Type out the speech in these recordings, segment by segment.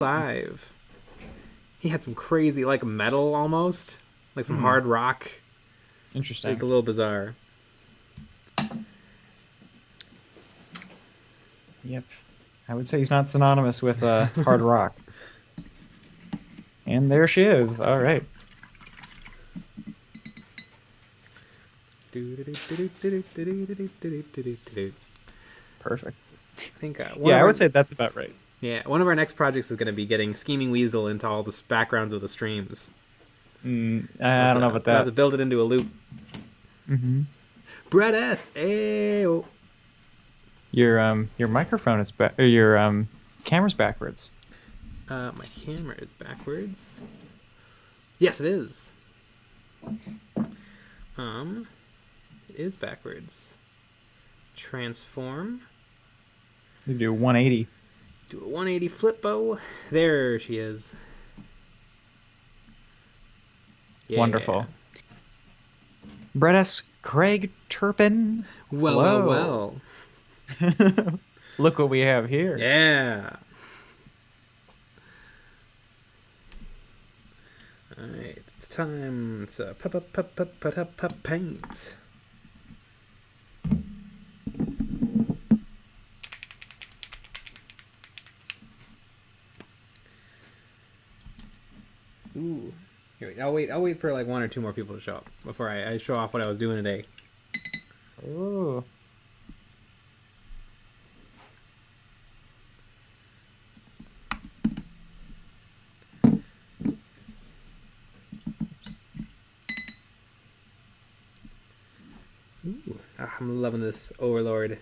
Live. He had some crazy, like metal almost, like some hard rock. Interesting. It was a little bizarre. Yep. I would say he's not synonymous with hard rock. And there she is. All right. Perfect. I think I would say that's about right. Yeah, one of our next projects is going to be getting Scheming Weasel into all the backgrounds of the streams. I don't know about that. We'll have to build it into a loop. Mm-hmm. Brett S. Ayo. Your microphone is back. Your camera's backwards. My camera is backwards. Yes, it is. It is backwards. Transform. You do 180. Do a 180 flip bow. There she is. Yeah. Wonderful. Brett S. Craig Turpin. Well. Look what we have here. Yeah. Alright, it's time to paint. Ooh. Here, I'll wait for like one or two more people to show up before I show off what I was doing today. Ooh. Ooh. I'm loving this Overlord.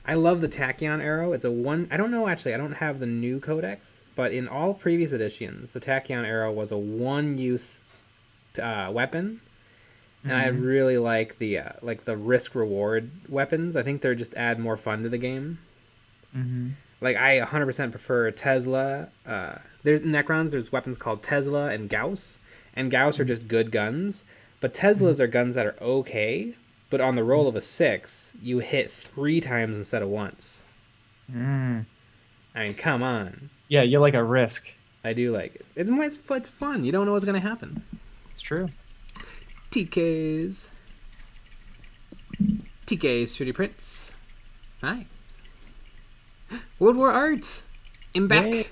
I love the Tachyon arrow. It's a one. I don't know, actually. I don't have the new codex, but in all previous editions, the Tachyon arrow was a one-use weapon, and I really like the risk-reward weapons. I think they're just add more fun to the game. Like, I 100% prefer Tesla. There's Necrons. There's weapons called Tesla and Gauss, and Gauss are just good guns, but Teslas are guns that are okay. But on the roll of a 6, you hit 3 times instead of once. I mean, come on. Yeah, you like a risk. I do like it. It's fun. You don't know what's going to happen. It's true. TK's 3D prints. Hi. World War Art. I'm back. Yay.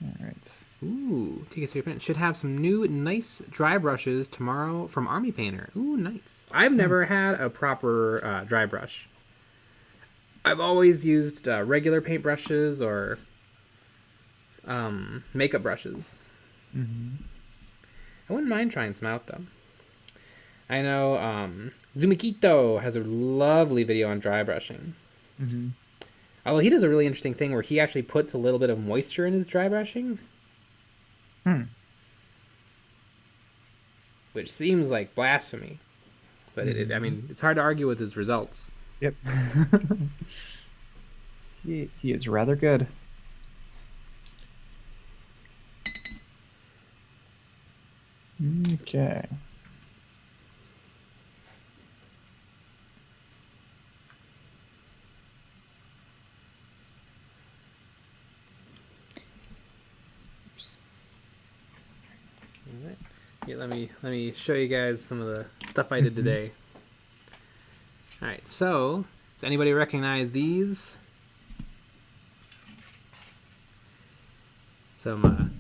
All right. Ooh, TK's 3D print should have some new nice dry brushes tomorrow from Army Painter. Ooh, nice. I've never had a proper dry brush. I've always used regular paint brushes or makeup brushes. I wouldn't mind trying some out, though. I know Zumikito has a lovely video on dry brushing. Although he does a really interesting thing where he actually puts a little bit of moisture in his dry brushing. Which seems like blasphemy. But I mean, it's hard to argue with his results. Yep. He is rather good. Okay. Yeah, let me show you guys some of the stuff I did today. All right, so does anybody recognize these? Some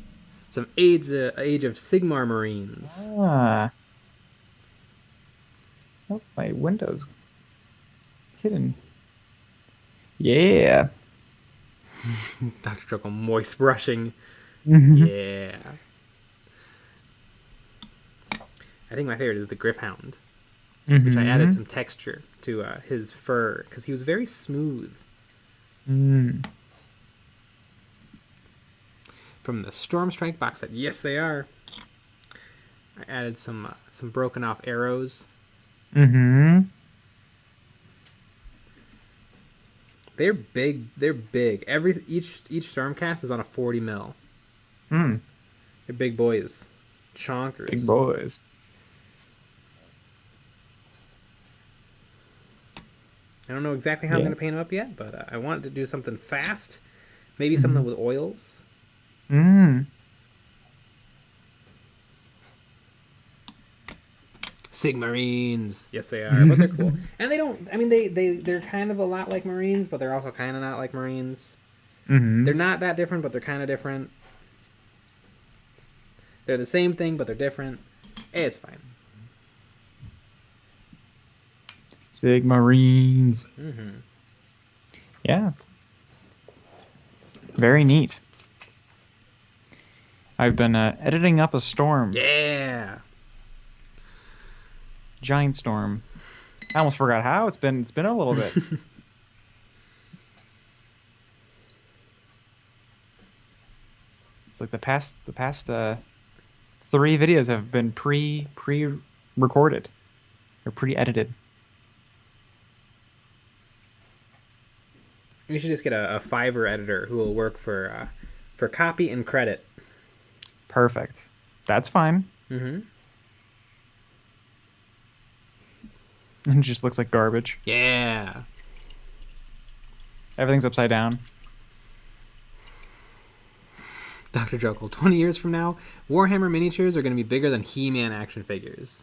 Age of Sigmar Marines. Oh, my window's hidden. Yeah. Dr. Truckle moist brushing. Yeah. I think my favorite is the Griffhound, which I added some texture to his fur because he was very smooth. From the Storm Strike box set, yes, they are. I added some broken off arrows. They're big. They're big. Each Stormcast is on a 40 mil. They're big boys, chonkers. Big boys. I don't know exactly how I'm Yeah. going to paint them up yet, but I wanted to do something fast. Maybe something with oils. Mm. Sigmarines. Yes, they are, but they're cool. And they don't. I mean, they're kind of a lot like Marines, but they're also kind of not like Marines. Mm-hmm. They're not that different, but they're kind of different. They're the same thing, but they're different. It's fine. Sigmarines. Mm-hmm. Yeah. Very neat. I've been editing up a storm. Yeah. Giant storm. I almost forgot how. It's been a little bit. It's like the past 3 videos have been pre-recorded or pre-edited. You should just get a Fiverr editor who will work for copy and credit. Perfect. That's fine. Mm-hmm. It just looks like garbage. Yeah. Everything's upside down. Dr. Jekyll, 20 years from now, Warhammer miniatures are going to be bigger than He-Man action figures.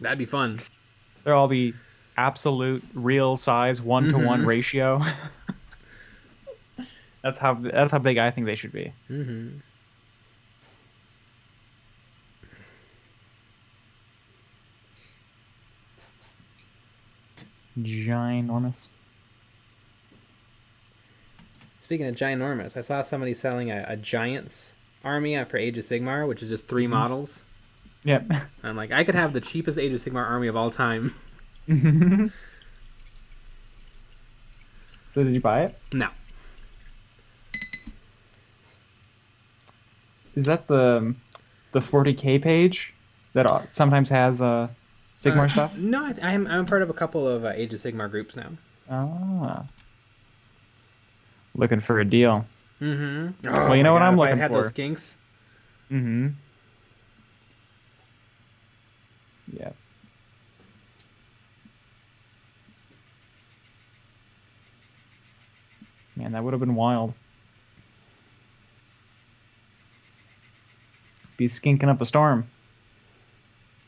That'd be fun. They'll all be absolute real size 1-to-1 ratio. That's how big I think they should be. Mm-hmm. Ginormous. Speaking of ginormous, I saw somebody selling a Giants army for Age of Sigmar, which is just 3 models. Yep. I'm like, I could have the cheapest Age of Sigmar army of all time. So did you buy it? No. Is that the 40k page that sometimes has Sigmar stuff? No, I'm part of a couple of Age of Sigmar groups now. Ah. Looking for a deal. Mm-hmm. Oh, Well, you know what I'm if looking I'd had for. those skinks. Mm-hmm. Yeah. Man, that would have been wild. Be skinking up a storm.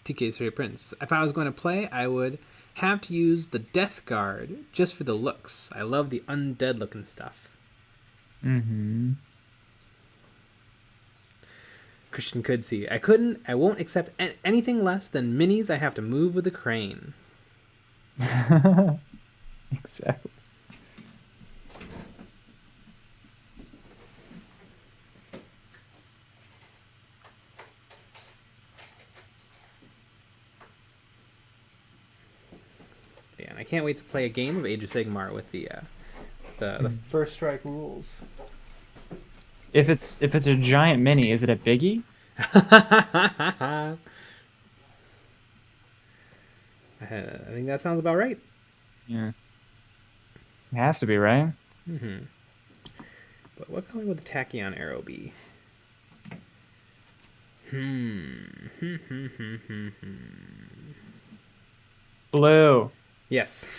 TK3 Prince. If I was going to play, I would have to use the Death Guard just for the looks. I love the undead looking stuff. Mm-hmm. Christian could see. I won't accept anything less than minis I have to move with a crane. Exactly. Yeah, and I can't wait to play a game of Age of Sigmar with the first strike rules. If it's a giant mini, is it a biggie? I think that sounds about right. Yeah. It has to be, right? Mm-hmm. But what color would the tachyon arrow be? Blue. Yes.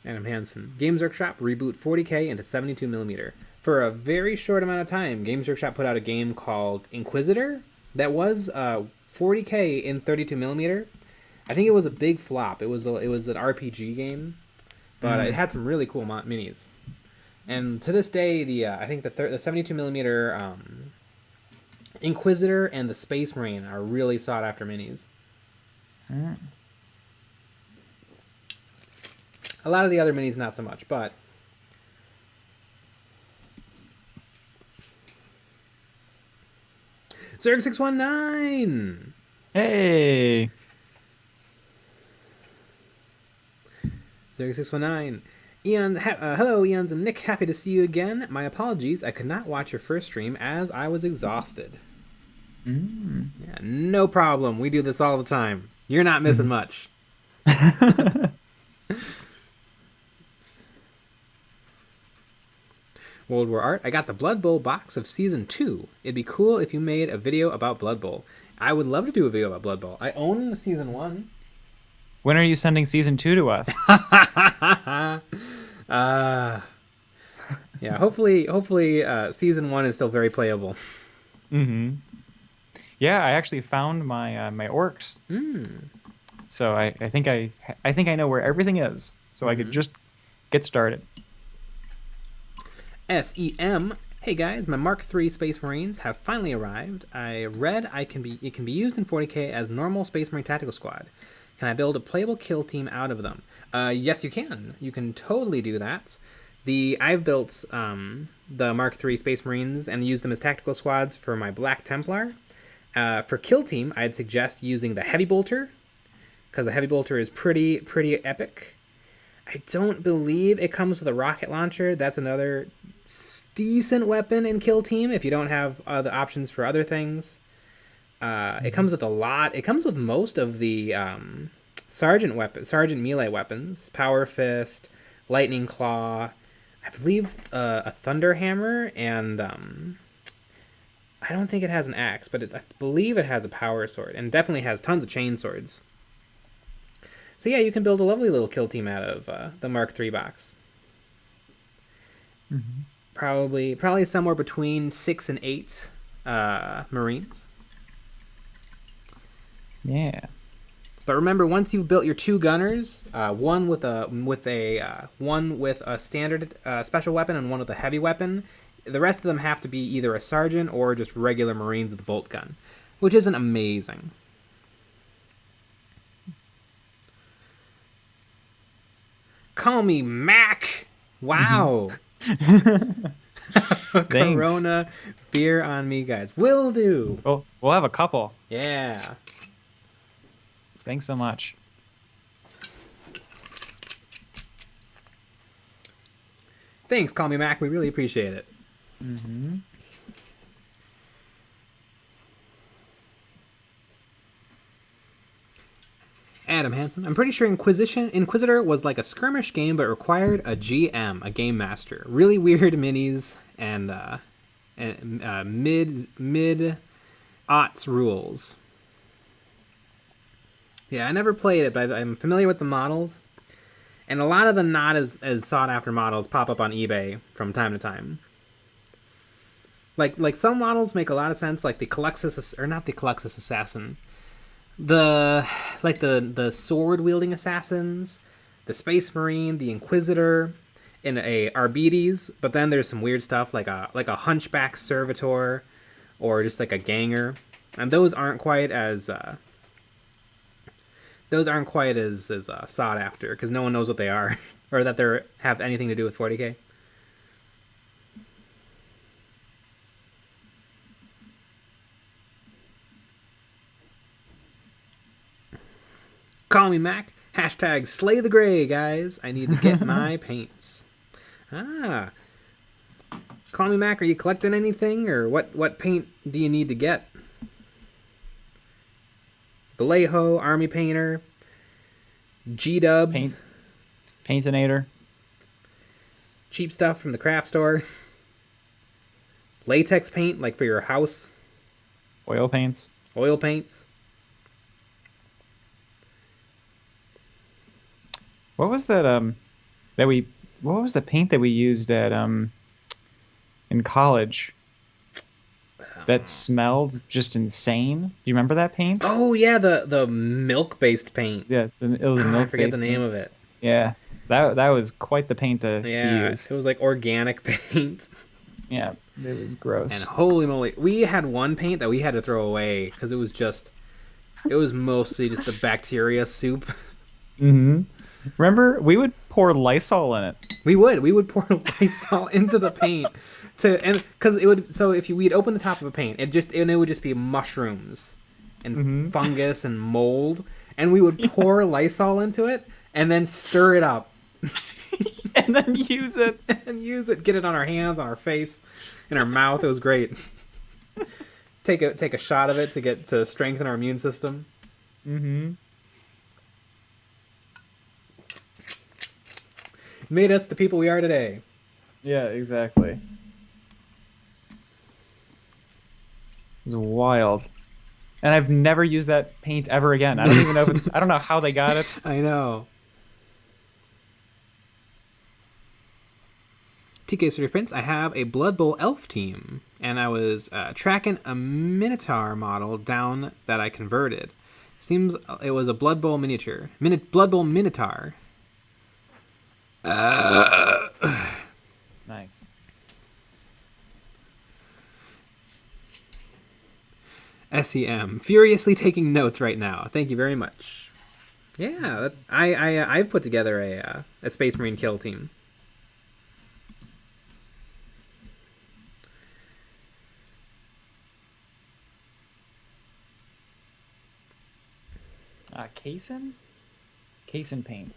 Adam Hansen. Games Workshop reboot 40k into 72mm. For a very short amount of time, Games Workshop put out a game called Inquisitor that was 40k in 32mm. I think it was a big flop. It was an RPG game, but it had some really cool minis. And to this day, I think the 72mm Inquisitor and the Space Marine are really sought after minis. A lot of the other minis, not so much, but Zerg619! Hey! Zerg619. Eon, hello, Eons and Nick. Happy to see you again. My apologies, I could not watch your first stream as I was exhausted. Yeah, no problem. We do this all the time. You're not missing much. World War Art. I got the Blood Bowl box of Season 2. It'd be cool if you made a video about Blood Bowl. I would love to do a video about Blood Bowl. I own the season 1. When are you sending season 2 to us? Yeah, hopefully season 1 is still very playable. Mm-hmm. Yeah, I actually found my my orcs. So I think I know where everything is. So I could just get started. SEM. Hey guys, my Mark III Space Marines have finally arrived. I read it can be used in 40k as normal Space Marine tactical squad. Can I build a playable kill team out of them? Yes, you can. You can totally do that. I've built the Mark III Space Marines and used them as tactical squads for my Black Templar. For kill team, I'd suggest using the Heavy Bolter, because the Heavy Bolter is pretty epic. I don't believe it comes with a rocket launcher. That's another decent weapon in kill team if you don't have other options for other things. It comes with a lot. It comes with most of the sergeant melee weapons: Power Fist, Lightning Claw, I believe a Thunder Hammer, and I don't think it has an axe, but I believe it has a power sword, and definitely has tons of chain swords. So yeah, you can build a lovely little kill team out of the Mark III box. Mm-hmm. Probably somewhere between 6 and 8 Marines. Yeah. But remember, once you've built your 2 gunners, one with a standard special weapon and one with a heavy weapon, the rest of them have to be either a sergeant or just regular Marines with a bolt gun, which isn't amazing. Call me Mac. Wow. Corona beer on me, guys. Will do. Oh, we'll have a couple. Yeah. Thanks so much. Thanks, Call Me Mac. We really appreciate it. Mm-hmm. Adam Hansen. I'm pretty sure Inquisitor was like a skirmish game, but required a GM, a game master. Really weird minis and mid-aughts rules. Yeah, I never played it, but I'm familiar with the models. And a lot of the not as sought-after models pop up on eBay from time to time. Like some models make a lot of sense, like the Caluxus, or not the Caluxus Assassin. The sword-wielding assassins, the Space Marine, the Inquisitor, and a Arbites. But then there's some weird stuff like a Hunchback Servitor, or just like a Ganger, and those aren't quite as sought after because no one knows what they are or that they have anything to do with 40k. Call me Mac. Hashtag slay the gray, guys. I need to get my paints. Call me Mac. Are you collecting anything, or what paint do you need to get? Vallejo, Army Painter, G-Dubs. Paintinator. Cheap stuff from the craft store. Latex paint, like for your house. Oil paints. Oil paints. What was that what was the paint that we used at in college? That smelled just insane. Do you remember that paint? Oh yeah, the milk-based paint. Yeah, it was a milk. I forget the name of it. Yeah, that was quite the paint to use. It was like organic paint. Yeah, it was gross. And holy moly, we had one paint that we had to throw away because it was mostly just the bacteria soup. Mm-hmm. Remember, we would pour Lysol in it. We would pour Lysol into the paint because we'd open the top of a paint, it would just be mushrooms and fungus and mold, and we would pour Lysol into it and then stir it up and then use it get it on our hands, on our face, in our mouth. It was great. Take a shot of it to strengthen our immune system. Mm-hmm. Made us the people we are today. Yeah, exactly. It was wild. and I've never used that paint ever again. I don't even know if I don't know how they got it. I know. TK City Prince, I have a Blood Bowl elf team, and I was tracking a Minotaur model down that I converted. Seems it was a Blood Bowl miniature. Blood Bowl Minotaur. Nice. SEM. Furiously taking notes right now. Thank you very much. Yeah, I've put together a Space Marine kill team. Casein? Casein paint.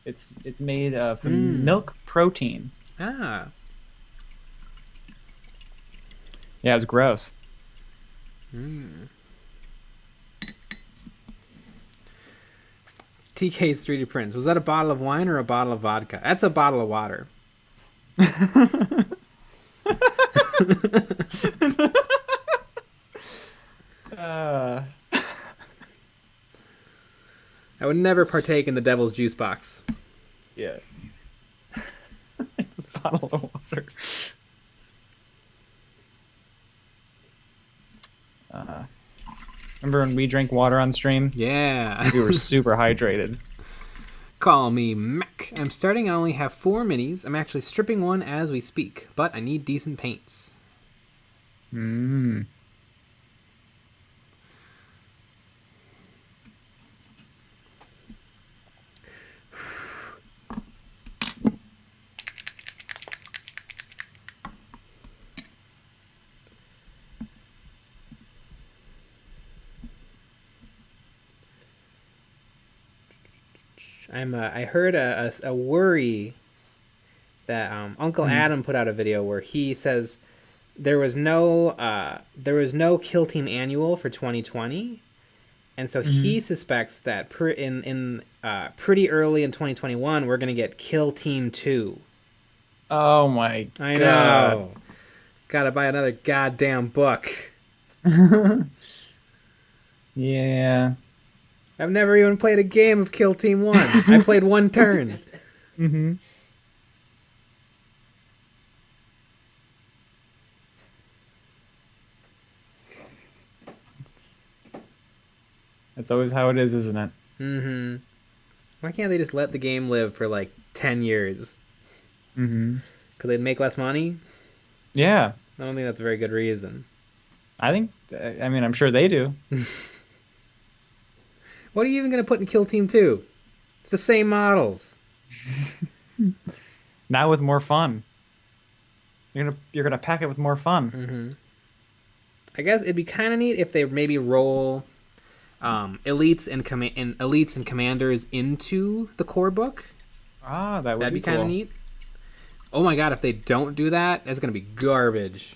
It's made from milk protein. Ah. Yeah, it's gross. TK's 3D prints. Was that a bottle of wine or a bottle of vodka? That's a bottle of water. I would never partake in the devil's juice box. Yeah. It's a bottle of water. Remember when we drank water on stream? Yeah. We were super hydrated. Call me Mac. I'm starting. I only have 4 minis. I'm actually stripping one as we speak, but I need decent paints. I heard a worry that Uncle Adam put out a video where he says there was no Kill Team Annual for 2020, and so he suspects that pretty early in 2021 we're gonna get Kill Team 2. Oh my god! I know. Gotta buy another goddamn book. Yeah. I've never even played a game of Kill Team 1. I played one turn. That's always how it is, isn't it? Why can't they just let the game live for like 10 years? Because they'd make less money? Yeah. I don't think that's a very good reason. I mean, I'm sure they do. What are you even going to put in Kill Team 2? It's the same models. Now with more fun. You're gonna pack it with more fun. I guess it'd be kind of neat if they maybe roll elites and commanders into the core book. That'd be kind of neat. Oh my god, if they don't do that, that's gonna be garbage.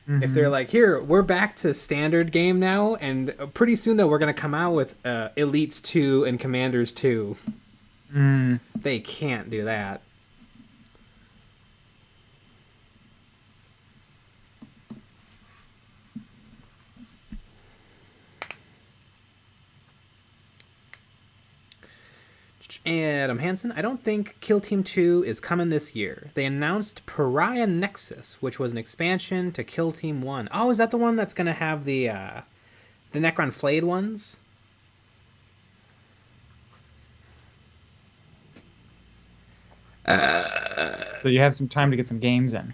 If they're like, here, we're back to standard game now, and pretty soon though we're gonna come out with elites 2 and commanders 2. They can't do that. Adam Hansen, I don't think Kill Team 2 is coming this year. They announced Pariah Nexus, which was an expansion to Kill Team 1. Oh, is that the one that's going to have the Necron Flayed ones? So you have some time to get some games in.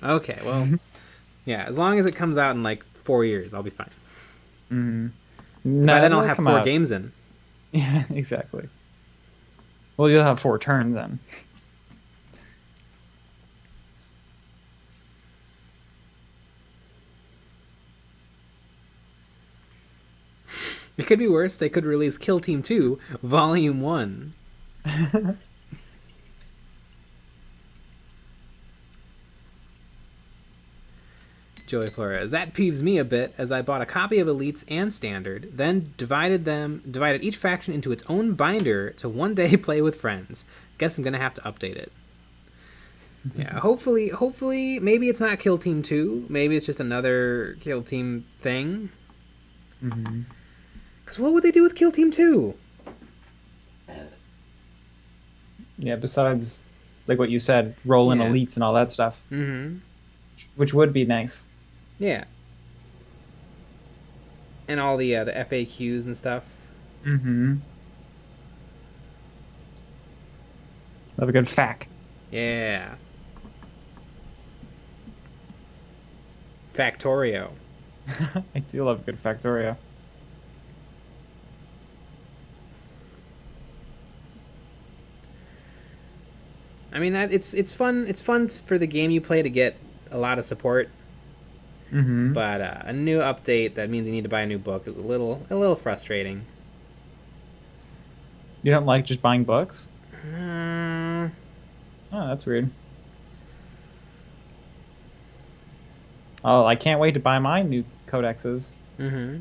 Okay, well, yeah, as long as it comes out in like 4 years, I'll be fine. No, By then I'll have 4 out. games in. Yeah, exactly. Well, you'll have 4 turns then. It could be worse. They could release Kill Team 2, Volume 1. Joey Flores. That peeves me a bit, as I bought a copy of Elites and Standard, then divided each faction into its own binder to one day play with friends. Guess I'm gonna have to update it. Yeah, hopefully, maybe it's not Kill Team 2. Maybe it's just another Kill Team thing. Mm-hmm. Because what would they do with Kill Team 2? Yeah, besides, like what you said, roll in elites and all that stuff. Mm-hmm. Which would be nice. Yeah. And all the FAQs and stuff. Mm-hmm. Love a good fact. Yeah. Factorio. I do love a good Factorio. I mean, it's fun. It's fun for the game you play to get a lot of support. Mm-hmm. But a new update that means you need to buy a new book is a little frustrating. You don't like just buying books? Uh, Oh, that's weird. Oh, I can't wait to buy my new codexes. mm-hmm.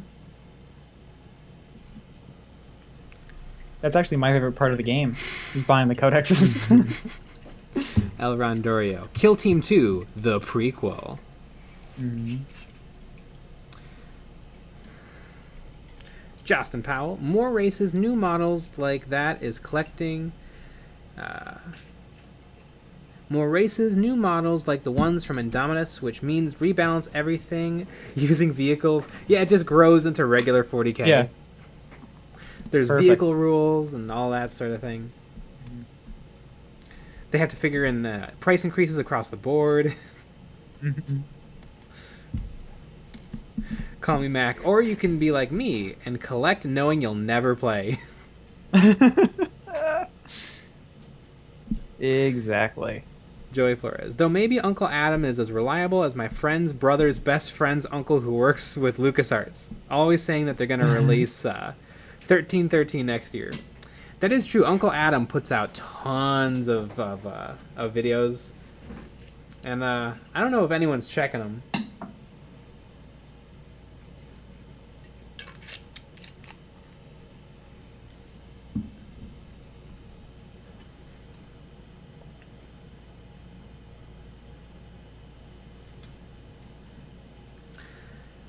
That's actually my favorite part of the game, is buying the codexes. El Rondorio. Kill Team 2, the prequel. Mm-hmm. Justin Powell. More races, new models like that is collecting. More races, new models like the ones from Indominus, which means rebalance everything using vehicles. Yeah, it just grows into regular 40k. Yeah. There's Perfect. vehicle rules and all that sort of thing. They have to figure in price increases across the board. Mm-hmm. Call me Mac. Or you can be like me and collect knowing you'll never play. Exactly. Joey Flores. Though maybe Uncle Adam is as reliable as my friend's brother's best friend's uncle who works with LucasArts. Always saying that they're going to release 1313 next year. That is true. Uncle Adam puts out tons of videos. And I don't know if anyone's checking them.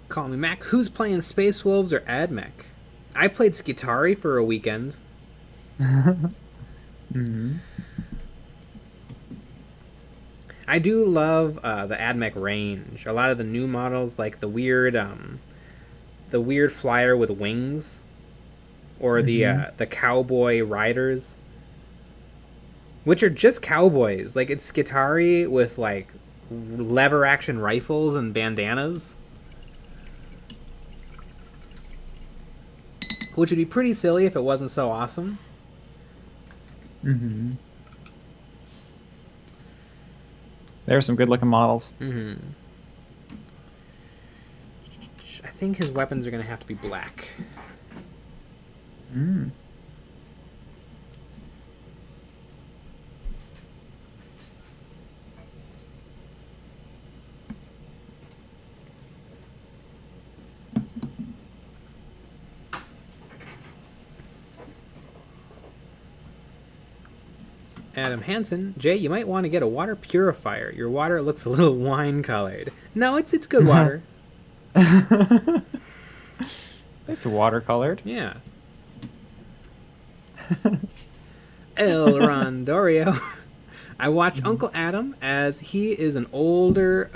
Call me Mac. Who's playing Space Wolves or AdMech? I played Skitari for a weekend. Mm-hmm. I do love the AdMech range. A lot of the new models, like the weird flyer with wings, or the cowboy riders, which are just cowboys. Like it's Skitari with like lever action rifles and bandanas. Which would be pretty silly if it wasn't so awesome. Mm-hmm. There are some good-looking models. Mm-hmm. I think his weapons are going to have to be black. Mm. Adam Hansen, Jay, you might want to get a water purifier. Your water looks a little wine-colored. No, it's good water. It's watercolored. Yeah. El Rondorio. I watch Uncle Adam as he is an older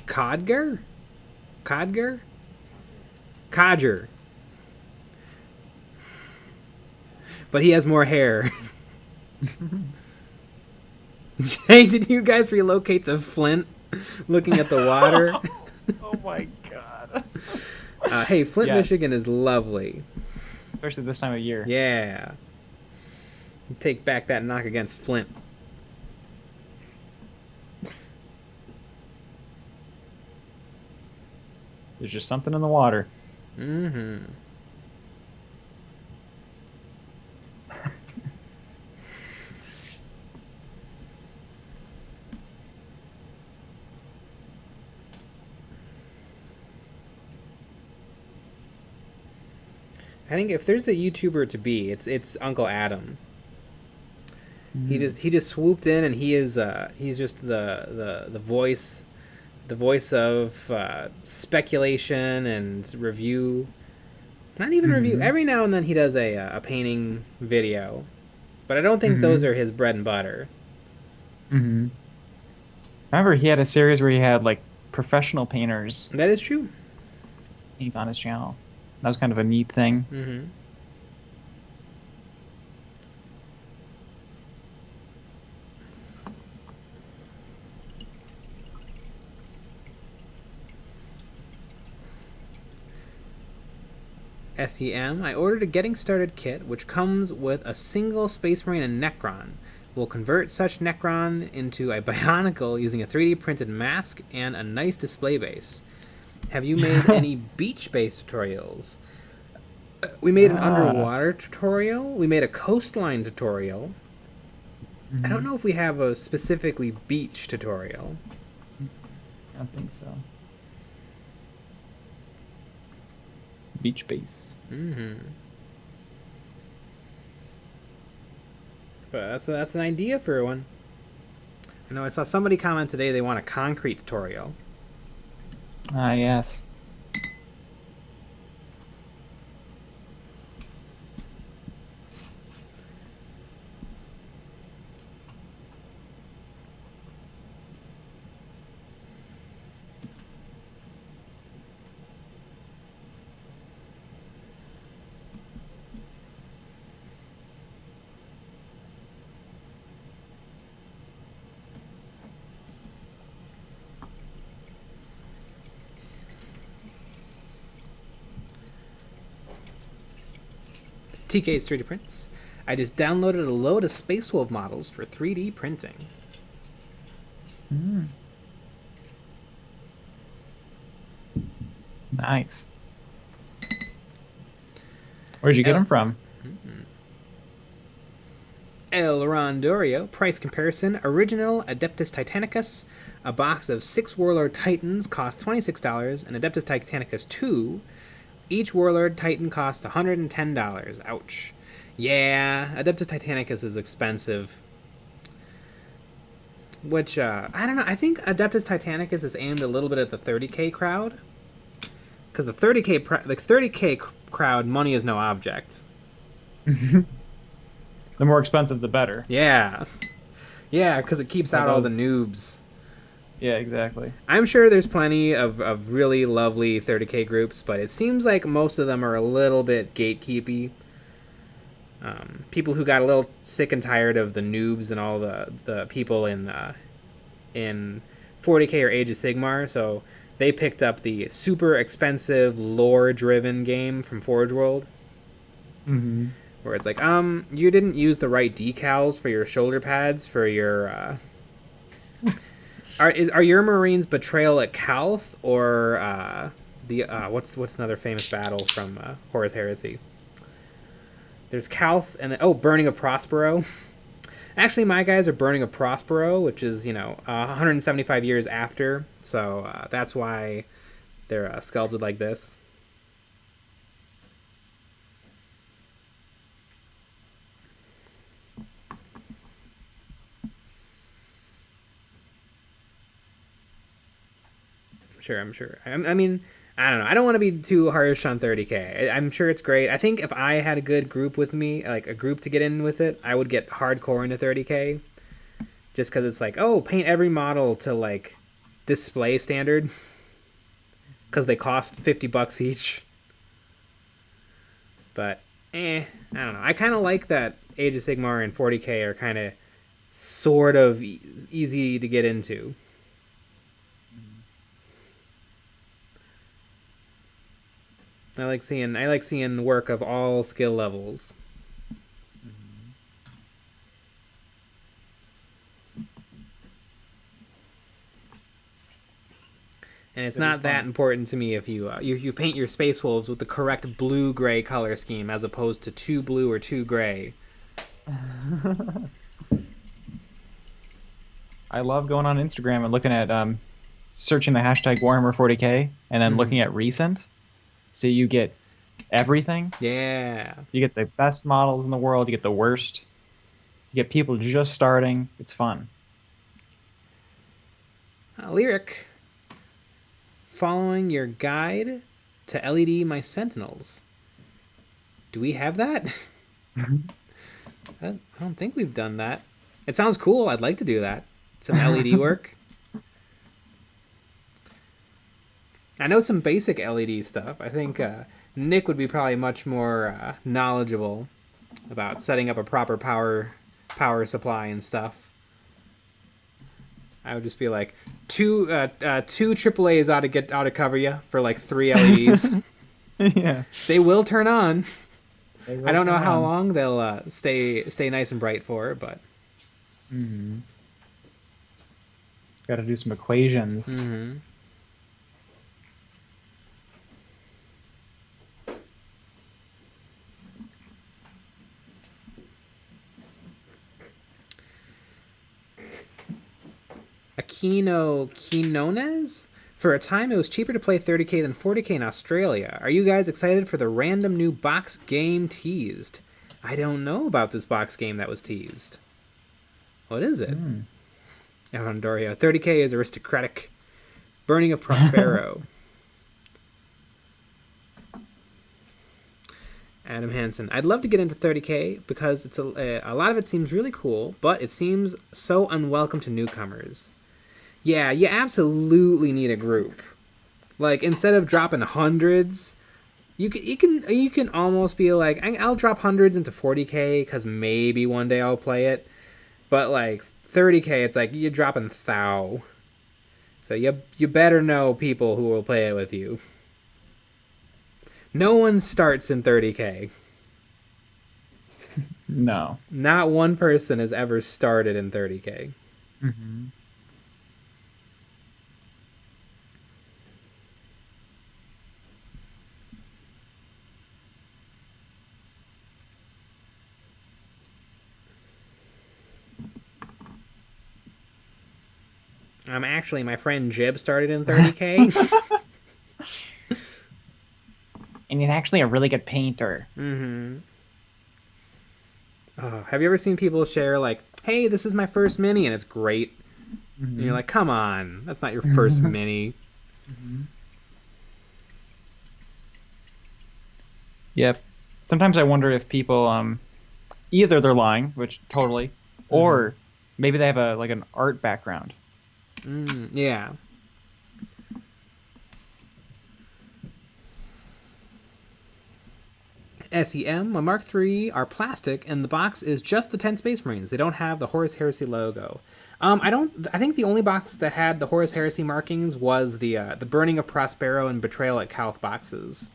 codger? Codger. But he has more hair. Jay, did you guys relocate to Flint looking at the water? Oh my god. Hey, Flint, Yes. Michigan is lovely. Especially this time of year. Yeah. Take back that knock against Flint. There's just something in the water. Mm-hmm. I think if there's a YouTuber to be, it's Uncle Adam. He just swooped in and he's just the voice the voice of speculation and review. Not even review. Every now and then he does a painting video, but I don't think those are his bread and butter. Remember, he had a series where he had like professional painters That is true. paint on his channel. That was kind of a neat thing. SEM, I ordered a getting started kit which comes with a single Space Marine and Necron. We'll convert such Necron into a Bionicle using a 3D printed mask and a nice display base. Have you made any beach-based tutorials? We made an underwater tutorial. We made a coastline tutorial. I don't know if we have a specifically beach tutorial. I think so. Beach base. But that's an idea for one. I know I saw somebody comment today they want a concrete tutorial. Ah, yes. TK's 3D prints. I just downloaded a load of Space Wolf models for 3D printing. Nice. Where'd you get them from? El Rondorio, price comparison. Original Adeptus Titanicus. A box of 6 Warlord Titans costs $26, and Adeptus Titanicus 2. Each Warlord Titan costs $110. Ouch. Yeah, Adeptus Titanicus is expensive. Which, I don't know. I think Adeptus Titanicus is aimed a little bit at the 30k crowd. Because the 30k crowd, money is no object. The more expensive, the better. Yeah. Yeah, because it keeps out all the noobs. Yeah, exactly. I'm sure there's plenty of really lovely 30k groups, but it seems like most of them are a little bit gatekeepy. People who got a little sick and tired of the noobs and all the people in 40k or Age of Sigmar, so they picked up the super expensive lore-driven game from Forge World. Where it's like, you didn't use the right decals for your shoulder pads for your... Are your Marines Betrayal at Calth or what's another famous battle from Horus Heresy? There's Calth and Burning of Prospero. Actually, my guys are Burning of Prospero, which is 175 years after, so that's why they're sculpted like this. I'm sure. I mean, I don't know. I don't want to be too harsh on 30k. I'm sure it's great. I think if I had a good group with me, like a group to get in with it, I would get hardcore into 30k. Just because it's like, oh, paint every model to like display standard. Because they cost $50 each. But, I don't know. I kind of like that Age of Sigmar and 40k are kind of sort of easy to get into. I like seeing work of all skill levels. And it's not that important to me if you paint your Space Wolves with the correct blue-gray color scheme as opposed to 2 blue or 2 gray. I love going on Instagram and looking at searching the hashtag Warhammer 40k and then looking at recent. So you get everything. Yeah. You get the best models in the world. You get the worst. You get people just starting. It's fun. Lyric. following your guide to LED my sentinels. Do we have that? I don't think we've done that. It sounds cool. I'd like to do that. Some LED work. I know some basic LED stuff. I think Nick would be probably much more knowledgeable about setting up a proper power supply and stuff. I would just be like, two AAAs ought to cover you for like 3 LEDs. Yeah. They will turn on. I don't know how long they'll stay nice and bright for, but. Mm-hmm. Got to do some equations. Mm-hmm. Quinones? For a time, it was cheaper to play 30k than 40k in Australia. Are you guys excited for the random new box game teased? I don't know about this box game that was teased. What is it? Evandorio. 30k is aristocratic. Burning of Prospero. Adam Hansen. I'd love to get into 30k because it's a lot of it seems really cool, but it seems so unwelcome to newcomers. Yeah, you absolutely need a group. Like, instead of dropping hundreds, you can almost be like, I'll drop hundreds into 40k because maybe one day I'll play it. But like 30k, it's like you're dropping thou. So you better know people who will play it with you. No one starts in 30k. No. Not one person has ever started in 30k. Mm-hmm. Actually, my friend Jib started in 30k. And he's actually a really good painter. Mm-hmm. Oh, have you ever seen people share like, hey, this is my first mini, and it's great. Mm-hmm. And you're like, come on, that's not your first mini. Mm-hmm. Yep. Sometimes I wonder if people, either they're lying, which totally, or maybe they have an art background. Yeah. SEM, a Mark III are plastic, and the box is just the 10 Space Marines. They don't have the Horus Heresy logo. I think the only box that had the Horus Heresy markings was the Burning of Prospero and Betrayal at Calth boxes.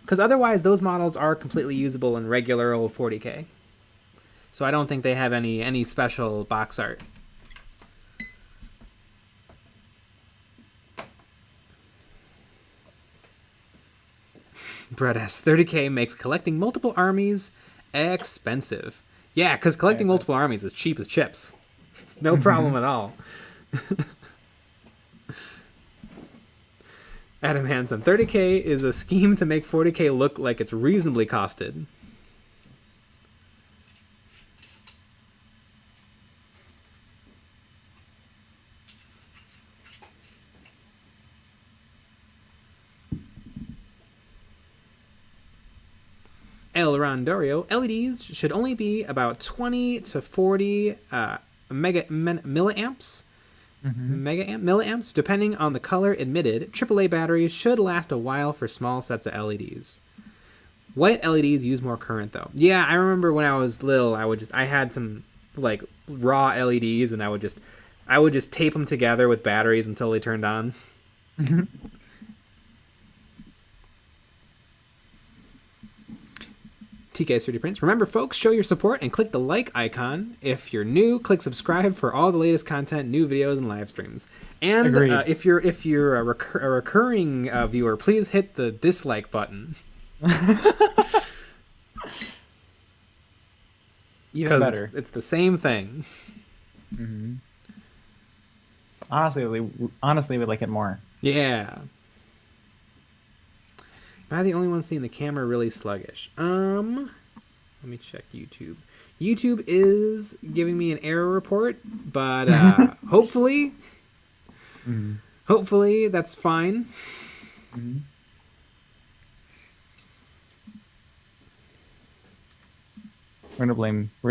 Because otherwise, those models are completely usable in regular old 40k. So I don't think they have any special box art. Brett S. 30k makes collecting multiple armies expensive. Yeah, because collecting multiple armies is cheap as chips. No problem at all. Adam Hansen. 30k is a scheme to make 40k look like it's reasonably costed. El Rondorio, LEDs should only be about 20 to 40 milliamps, milliamps, depending on the color emitted. AAA batteries should last a while for small sets of LEDs. White LEDs use more current, though. Yeah, I remember when I was little, I had some like raw LEDs, and I would just tape them together with batteries until they turned on. TK30 Prince. Remember, folks, show your support and click the like icon. If you're new, click subscribe for all the latest content, new videos, and live streams. And if you're a recurring viewer, please hit the dislike button. Even better. It's the same thing. Mm-hmm. Honestly, we like it more. Yeah. Am I the only one seeing the camera really sluggish? Let me check YouTube. YouTube is giving me an error report, but hopefully that's fine. Mhm. We're gonna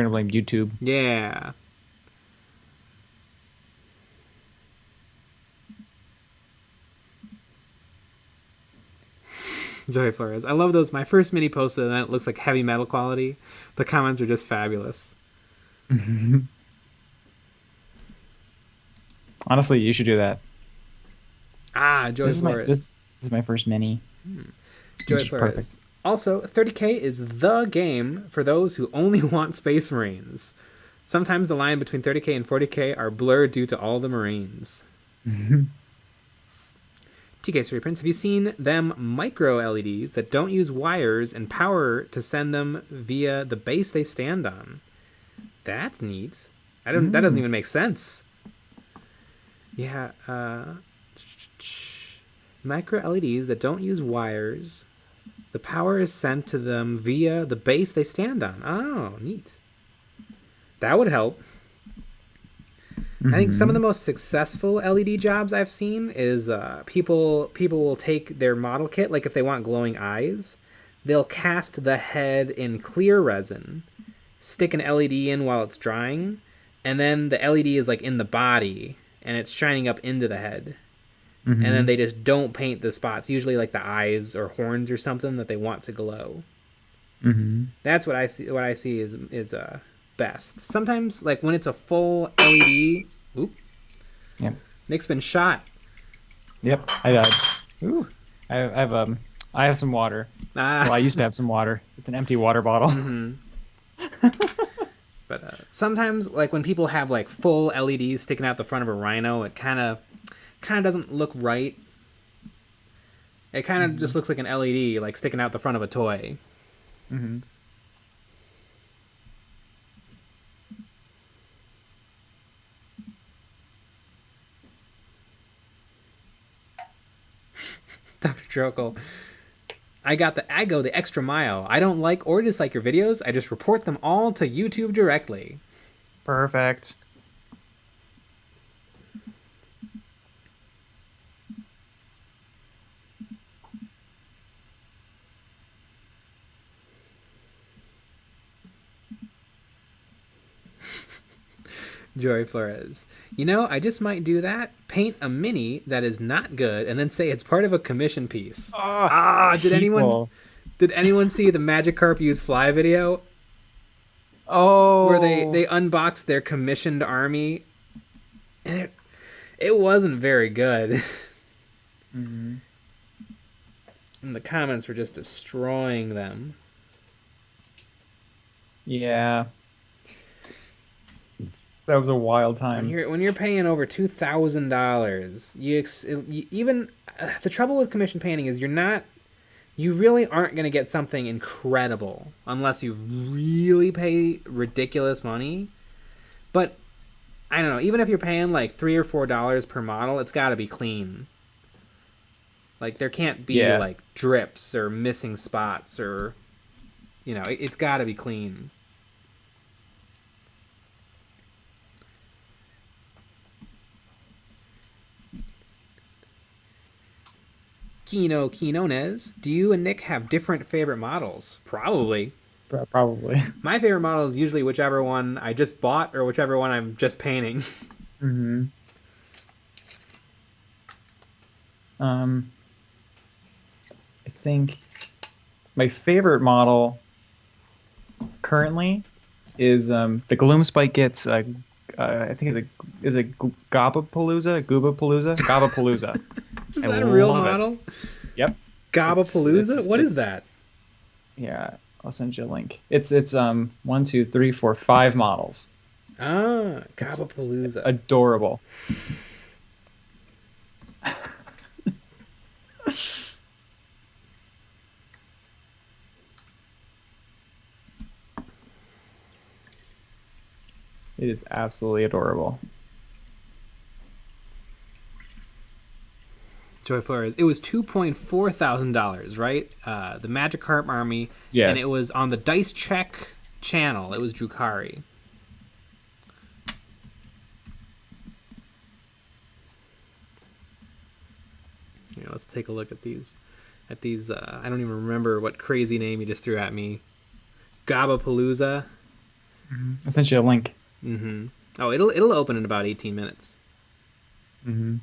blame YouTube. Yeah. Joey Flores. I love those. My first mini posted and then it looks like heavy metal quality. The comments are just fabulous. Honestly, you should do that. Ah, Joey Flores. This is my first mini. Joey It's Flores. perfect. Also, 30k is the game for those who only want Space Marines. Sometimes the line between 30k and 40k are blurred due to all the Marines. TK reprints. Have you seen them micro LEDs that don't use wires and power to send them via the base they stand on? That's neat. That doesn't even make sense. Yeah, micro LEDs that don't use wires. The power is sent to them via the base they stand on. Oh, neat. That would help. I think some of the most successful LED jobs I've seen is people will take their model kit, like if they want glowing eyes, they'll cast the head in clear resin, stick an LED in while it's drying, and then the LED is like in the body, and it's shining up into the head. And then they just don't paint the spots, usually like the eyes or horns or something that they want to glow. That's what I see. What I see is best. Sometimes, like when it's a full LED. Oop. Yep. Nick's been shot. Yep. I died. Ooh. I have some water. Well, I used to have some water. It's an empty water bottle. But sometimes, like when people have like full LEDs sticking out the front of a rhino, it kind of doesn't look right. It kind of just looks like an LED, like sticking out the front of a toy. Dr. Trokel. I go the extra mile. I don't like or dislike your videos. I just report them all to YouTube directly. Perfect. Joey Flores. You know, I just might do that. Paint a mini that is not good and then say it's part of a commission piece. Did anyone see the Magikarp use fly video? Oh. Where they unboxed their commissioned army. And it wasn't very good. And the comments were just destroying them. Yeah. That was a wild time. When you're paying over $2,000, even the trouble with commission painting is you really aren't going to get something incredible unless you really pay ridiculous money. But I don't know, even if you're paying like $3 or $4 per model, it's got to be clean. Like there can't be like drips or missing spots or it's got to be clean. Quinones, do you and Nick have different favorite models? Probably. Probably. My favorite model is usually whichever one I just bought or whichever one I'm just painting. I think my favorite model currently is the Gloomspike gets I think is a Gobapalooza. Is that a real model? Yep. Gobapalooza? What is that? Yeah, I'll send you a link. It's 1, 2, 3, 4, 5 models. Ah, Gobapalooza. Adorable. It is absolutely adorable. Joy Flores. It was $2,400, right? The Magikarp army. Yeah. And it was on the Dice Check channel. It was Drukhari. Here, let's take a look at these. I don't even remember what crazy name you just threw at me. Gabapalooza. I sent you a link. Mm-hmm. Oh, it'll open in about 18 minutes. Mm-hmm.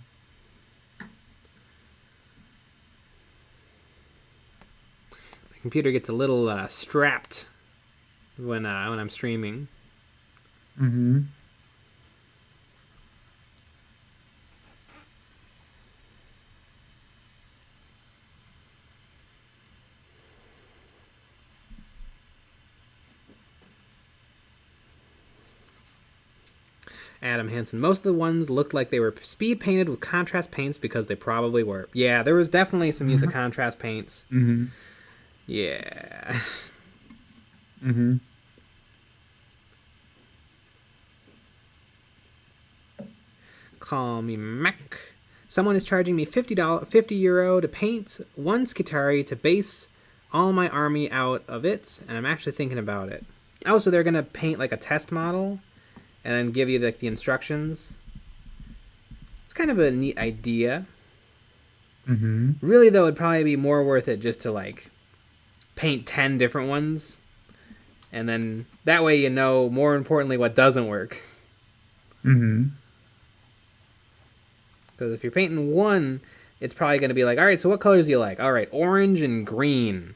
My computer gets a little strapped when I'm streaming. Mm-hmm. Adam Hansen. Most of the ones looked like they were speed painted with contrast paints because they probably were. Yeah, there was definitely some use of contrast paints. Mm-hmm. Yeah. Mm-hmm. Call me Mac. Someone is charging me €50 to paint one Skitari to base all my army out of it, and I'm actually thinking about it. Oh, so they're gonna paint like a test model and then give you like the instructions. It's kind of a neat idea. Mm-hmm. Really though, it'd probably be more worth it just to like paint 10 different ones, and then that way you know, more importantly, what doesn't work. Mm-hmm. Because if you're painting one, it's probably going to be like, all right, so what colors do you like? All right, orange and green.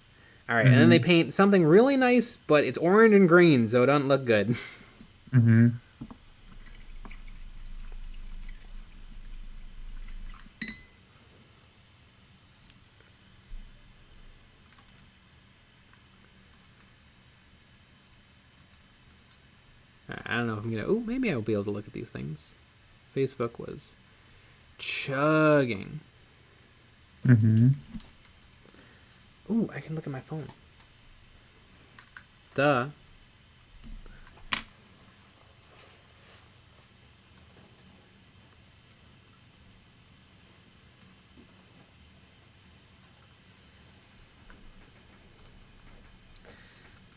All right, and then they paint something really nice, but it's orange and green, so it doesn't look good. Mm-hmm. I don't know if I'm going to... Oh, maybe I'll be able to look at these things. Facebook was chugging. Mm-hmm. Ooh, I can look at my phone. Duh.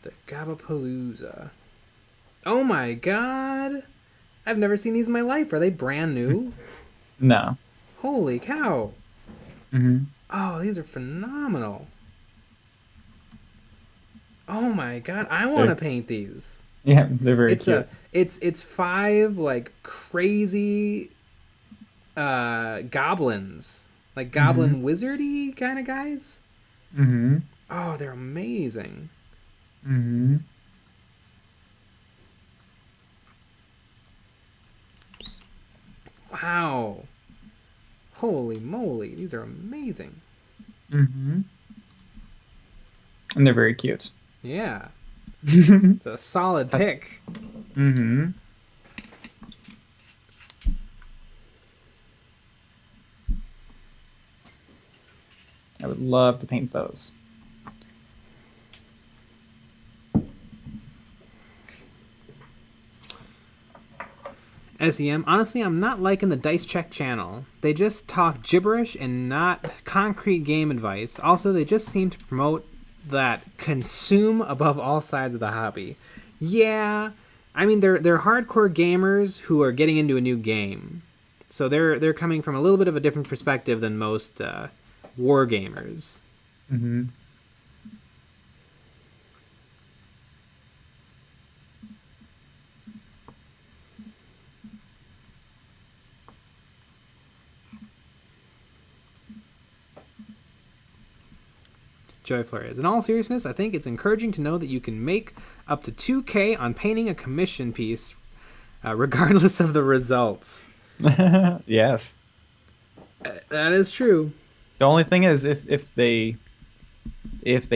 The Gabapalooza. Oh my god! I've never seen these in my life. Are they brand new? No. Holy cow! Mm-hmm. Oh, these are phenomenal. Oh my god, I want to paint these. Yeah, they're very cute. It's 5 like crazy goblins, like goblin wizardy kind of guys. Mm-hmm. Oh, they're amazing. Mm-hmm. Wow. Holy moly, these are amazing. Mm-hmm. And they're very cute. Yeah. It's a solid pick. Mm-hmm. I would love to paint those. SEM, honestly, I'm not liking the Dice Check channel. They just talk gibberish and not concrete game advice. Also, they just seem to promote that consume above all sides of the hobby. Yeah, I mean, they're hardcore gamers who are getting into a new game. So they're coming from a little bit of a different perspective than most war gamers. Mm-hmm. Joy Flores. In all seriousness, I think it's encouraging to know that you can make up to 2K on painting a commission piece, regardless of the results. Yes. That is true. The only thing is, if they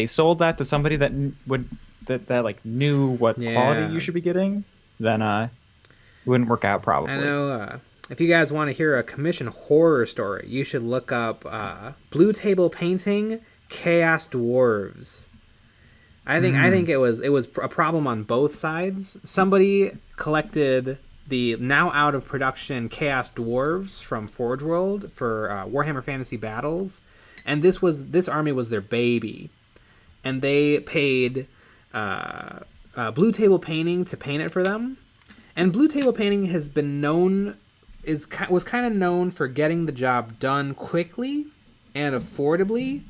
sold that to somebody that like knew what quality you should be getting, then it wouldn't work out probably. I know. If you guys want to hear a commission horror story, you should look up Blue Table Painting Chaos Dwarves. I think it was a problem on both sides. Somebody collected the now out of production Chaos Dwarves from Forge World for Warhammer Fantasy Battles, and this army was their baby, and they paid Blue Table Painting to paint it for them. And Blue Table Painting has been was kind of known for getting the job done quickly and affordably.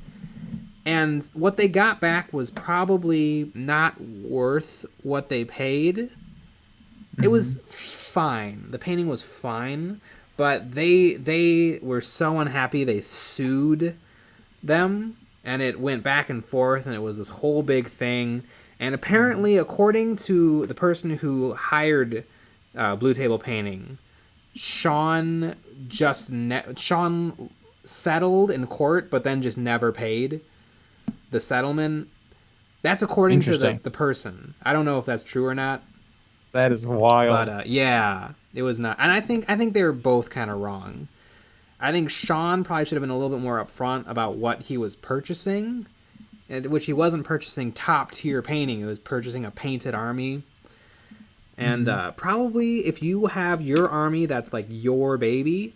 And what they got back was probably not worth what they paid. Mm-hmm. It was fine. The painting was fine, but they were so unhappy they sued them, and it went back and forth, and it was this whole big thing. And apparently, according to the person who hired Blue Table Painting, Sean settled in court, but then just never paid the settlement. That's according to the person. I don't know if that's true or not. That is wild. But yeah, it was not. And I think they were both kind of wrong. I think Sean probably should have been a little bit more upfront about what he was purchasing, which he wasn't purchasing top tier painting. He was purchasing a painted army. And probably if you have your army that's like your baby,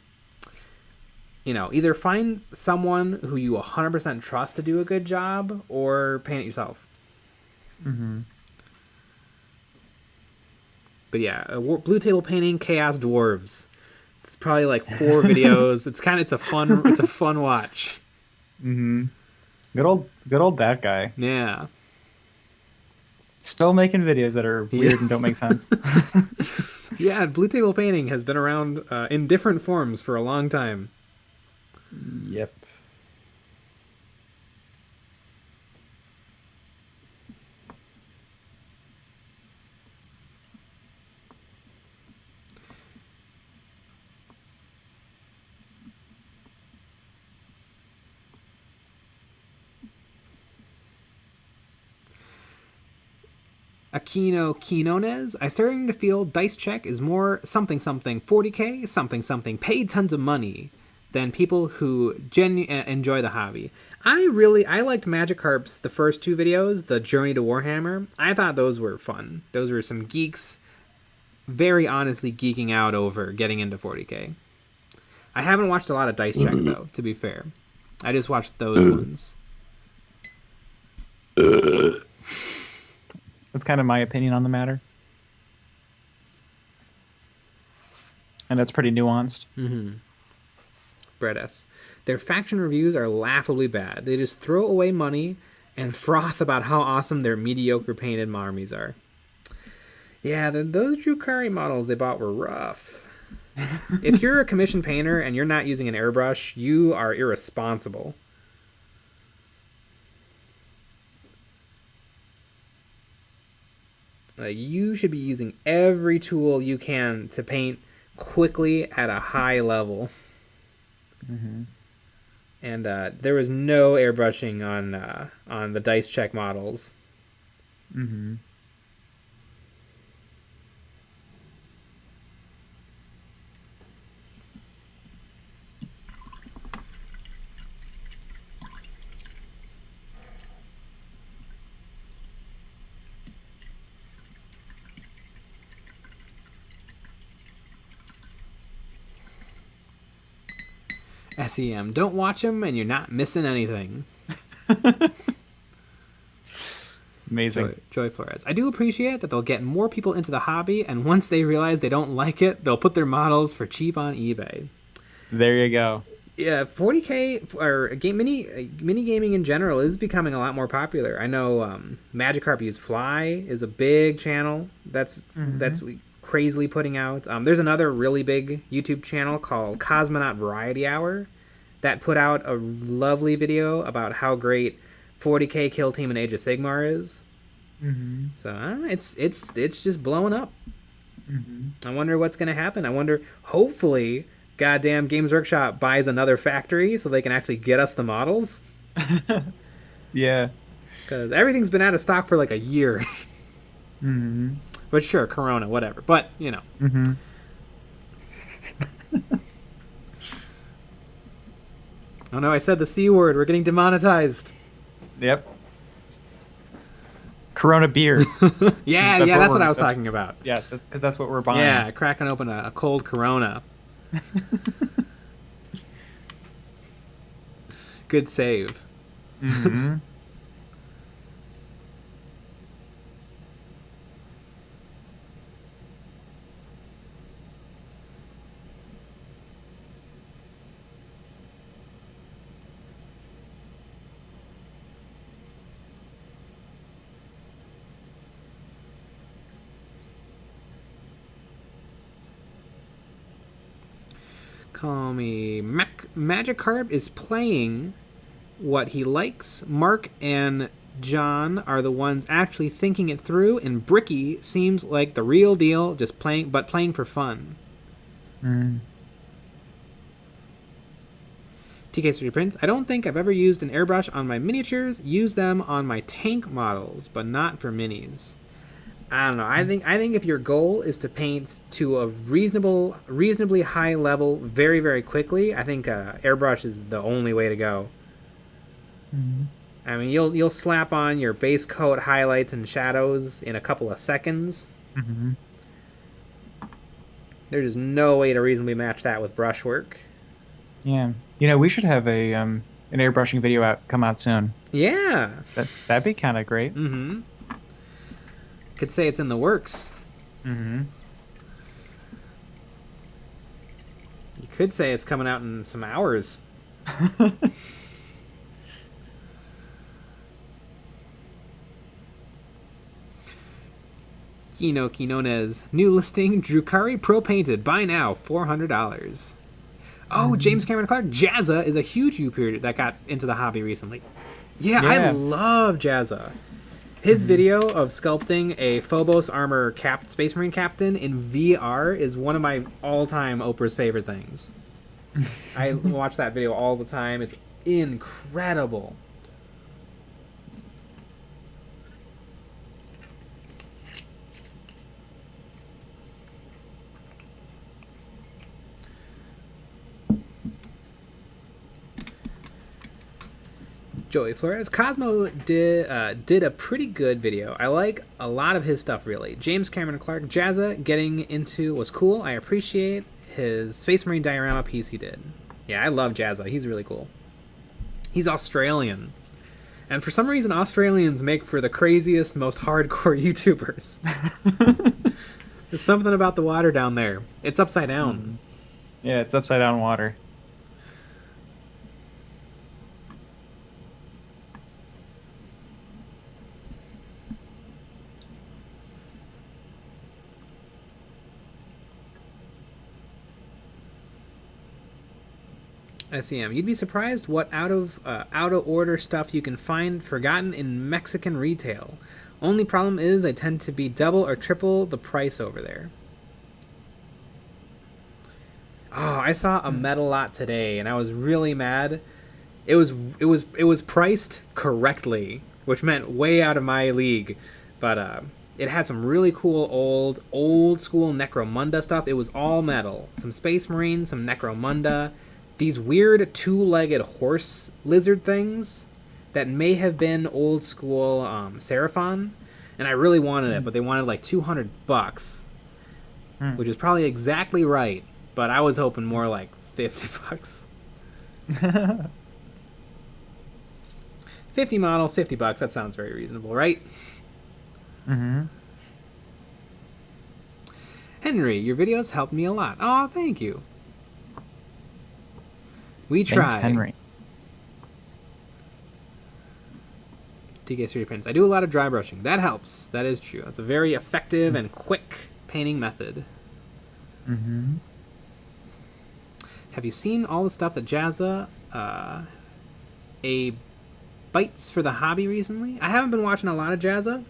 you know, either find someone who you 100% trust to do a good job or paint it yourself. Mm-hmm. But yeah, Blue Table Painting Chaos Dwarves. It's probably like 4 videos. It's a fun watch. Mm-hmm. Good old that guy. Yeah. Still making videos that are weird and don't make sense. Yeah, Blue Table Painting has been around in different forms for a long time. Yep. Aquino Quinones, I'm starting to feel Dice Check is more something 40k something paid tons of money than people who enjoy the hobby. I liked Magikarp's the first 2 videos, the Journey to Warhammer. I thought those were fun. Those were some geeks very honestly geeking out over getting into 40k. I haven't watched a lot of Dice Check though, to be fair. I just watched those ones. That's kind of my opinion on the matter. And that's pretty nuanced. Mm-hmm. Brett S. Their faction reviews are laughably bad. They just throw away money and froth about how awesome their mediocre painted armies are. Yeah, those Drukari models they bought were rough. If you're a commissioned painter and you're not using an airbrush, you are irresponsible. You should be using every tool you can to paint quickly at a high level. Mm-hmm. And there was no airbrushing on the Dice Check models. Mm-hmm. SEM. Don't watch them and you're not missing anything. Amazing. Joy Flores. I do appreciate that they'll get more people into the hobby, and once they realize they don't like it, they'll put their models for cheap on eBay. There you go. Yeah, 40k or mini gaming in general is becoming a lot more popular. I know Magikarp Use Fly is a big channel that's crazily putting out. There's another really big YouTube channel called Cosmonaut Variety Hour that put out a lovely video about how great 40k Kill Team and Age of Sigmar is. Mm-hmm. So it's just blowing up. Mm-hmm. I wonder what's going to happen. I wonder, hopefully, goddamn Games Workshop buys another factory so they can actually get us the models. Yeah. Because everything's been out of stock for like a year. Mm-hmm. But sure, Corona, whatever. But, you know. Mm-hmm. Oh no, I said the C word. We're getting demonetized. Yep. Corona beer. That's what I was talking about. Yeah, that's because that's what we're buying. Yeah, cracking open a cold Corona. Good save. Mm-hmm. Call me Magikarp is playing what he likes. Mark and John are the ones actually thinking it through, and Bricky seems like the real deal, just playing for fun. TK3 Prince, I don't think I've ever used an airbrush on my miniatures. Use them on my tank models, but not for minis. I don't know. I think if your goal is to paint to a reasonably high level very, very quickly, I think airbrush is the only way to go. I mean, you'll slap on your base coat highlights and shadows in a couple of seconds. There's just no way to reasonably match that with brushwork. Yeah. You know, we should have an airbrushing video come out soon. Yeah. That'd be kind of great. Could say it's in the works. You could say it's coming out in some hours. Kino Quinones. New listing, Drukari Pro Painted. Buy now, $400. Oh, James Cameron Clark. Jazza is a huge YouTuber that got into the hobby recently. Yeah. I love Jazza. His video of sculpting a Phobos armor Space Marine captain in VR is one of my all-time Oprah's favorite things. I watch that video all the time. It's incredible. Joey Flores. Cosmo did a pretty good video. I like a lot of his stuff, really. James Cameron Clark. Jazza getting into was cool. I appreciate his Space Marine diorama piece he did. Yeah, I love Jazza. He's really cool. He's Australian. And for some reason, Australians make for the craziest, most hardcore YouTubers. There's something about the water down there. It's upside down. Yeah, it's upside down water. SEM. You'd be surprised what out of order stuff you can find forgotten in Mexican retail. Only problem is they tend to be double or triple the price over there. Oh, I saw a metal lot today and I was really mad. It was priced correctly, which meant way out of my league, but it had some really cool old school Necromunda stuff. It was all metal. Some Space Marine, some Necromunda. These weird two-legged horse lizard things that may have been old school Seraphon, and I really wanted it, but they wanted like $200, which is probably exactly right, but I was hoping more like $50. 50 models, $50. That sounds very reasonable, right? Henry, your videos helped me a lot. Oh, thank you. We try. Thanks, Henry. TK3 Prince. I do a lot of dry brushing. That helps. That is true. That's a very effective and quick painting method. Have you seen all the stuff that Jazza bites for the hobby recently? I haven't been watching a lot of Jazza.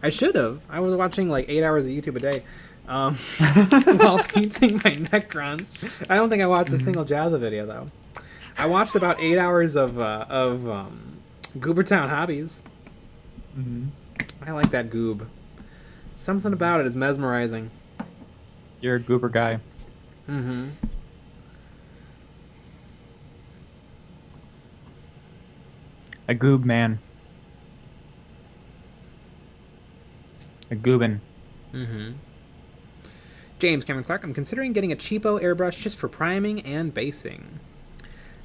I should have. I was watching like 8 hours of YouTube a day. While painting my Necrons. I don't think I watched a single Jazza video though. I watched about 8 hours of Goobertown Hobbies. I like that goob. Something about it is mesmerizing. You're a goober guy. A goob man. A goobin. James Cameron Clark, I'm considering getting a cheapo airbrush just for priming and basing.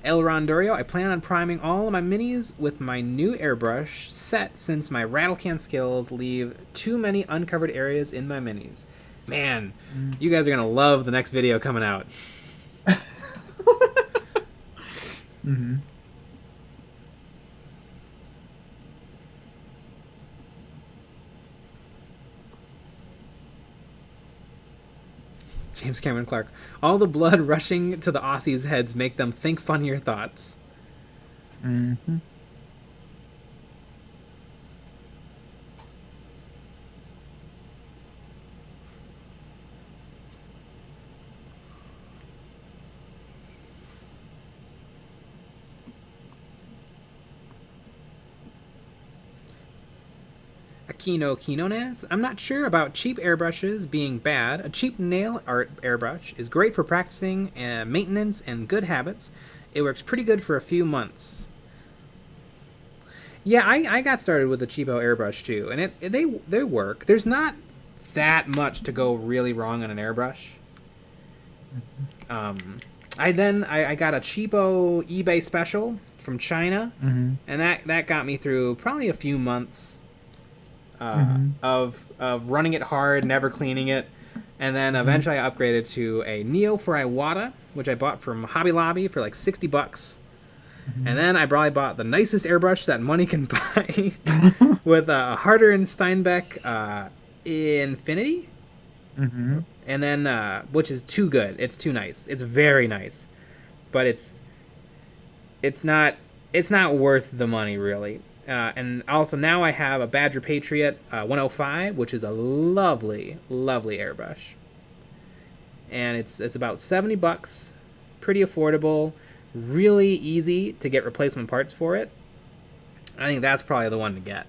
El Rondorio, I plan on priming all of my minis with my new airbrush set since my rattle can skills leave too many uncovered areas in my minis. Man, you guys are going to love the next video coming out. James Cameron Clark. All the blood rushing to the Aussies' heads make them think funnier thoughts. Mm-hmm. Aquino Quinones. I'm not sure about cheap airbrushes being bad. A cheap nail art airbrush is great for practicing and maintenance and good habits. It works pretty good for a few months. Yeah, I got started with a cheapo airbrush too, and they work. There's not that much to go really wrong on an airbrush. I got a cheapo eBay special from China, and that got me through probably a few months of running it hard, never cleaning it, and then eventually I upgraded to a Neo for Iwata, which I bought from Hobby Lobby for like $60. And then I probably bought the nicest airbrush that money can buy with a Harder and Steinbeck Infinity. And then, which is too good. It's too nice. It's very nice. But it's not worth the money, really. And also now I have a Badger Patriot 105, which is a lovely, lovely airbrush. And it's about $70, pretty affordable, really easy to get replacement parts for it. I think that's probably the one to get.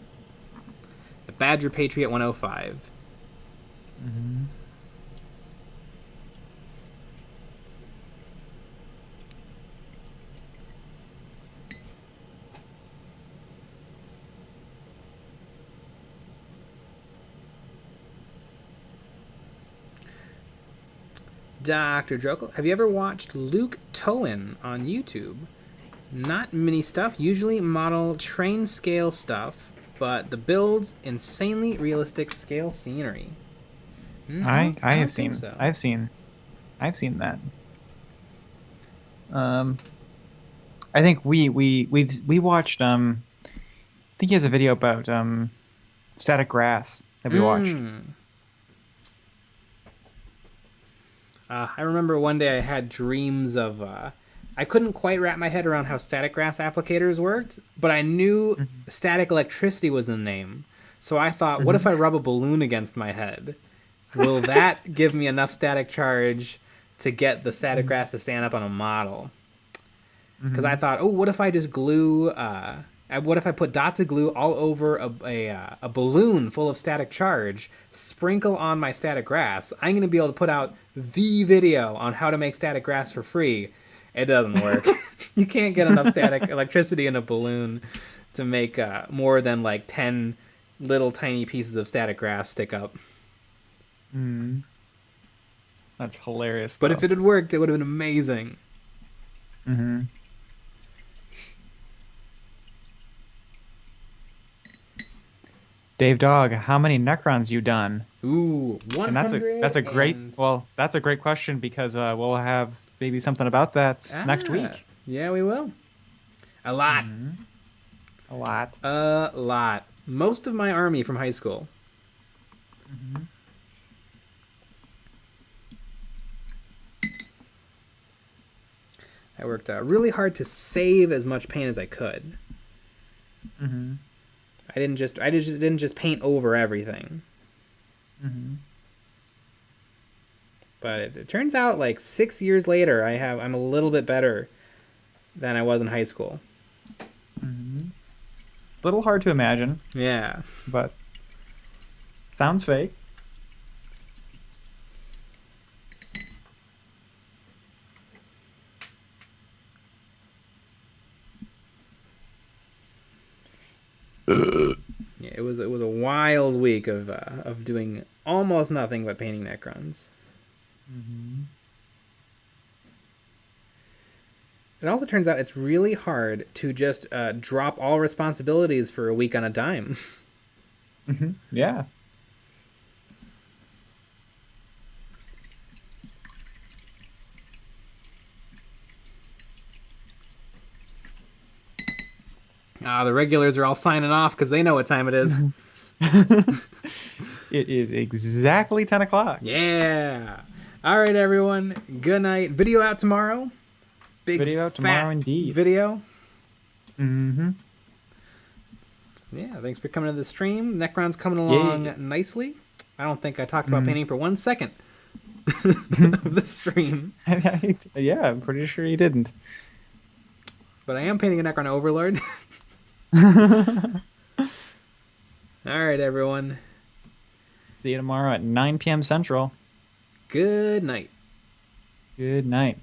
The Badger Patriot 105. Dr. Jokel, have you ever watched Luke Towan on YouTube? Not mini stuff, usually model train scale stuff, but the builds insanely realistic scale scenery. I've seen that. I think we watched I think he has a video about static grass that we watched. I remember one day I had dreams of... I couldn't quite wrap my head around how static grass applicators worked, but I knew static electricity was the name. So I thought, what if I rub a balloon against my head? Will that give me enough static charge to get the static grass to stand up on a model? Because I thought, what if I just glue... what if I put dots of glue all over a balloon full of static charge, sprinkle on my static grass? I'm going to be able to put out the video on how to make static grass for free. It doesn't work. You can't get enough static electricity in a balloon to make more than like 10 little tiny pieces of static grass stick up. That's hilarious. But if it had worked, it would have been amazing. Dave Dog, how many Necrons you done? Ooh, 100. And that's a great question, because we'll have maybe something about that next week. Yeah, we will. A lot. A lot. A lot. Most of my army from high school. I worked really hard to save as much paint as I could. I didn't just paint over everything. But it turns out like 6 years later, I'm a little bit better than I was in high school. Little hard to imagine. Yeah. But sounds fake. Yeah, it was a wild week of doing almost nothing but painting Necrons. It also turns out it's really hard to just drop all responsibilities for a week on a dime. Yeah. The regulars are all signing off because they know what time it is. It is exactly 10 o'clock. Yeah. All right, everyone. Good night. Video out tomorrow. Big Video out tomorrow, indeed. Video. Mm-hmm. Yeah, thanks for coming to the stream. Necron's coming along nicely. I don't think I talked about painting for 1 second of the stream. Yeah, I'm pretty sure you didn't. But I am painting a Necron Overlord. All right, everyone. See you tomorrow at 9 p.m. Central. Good night. Good night.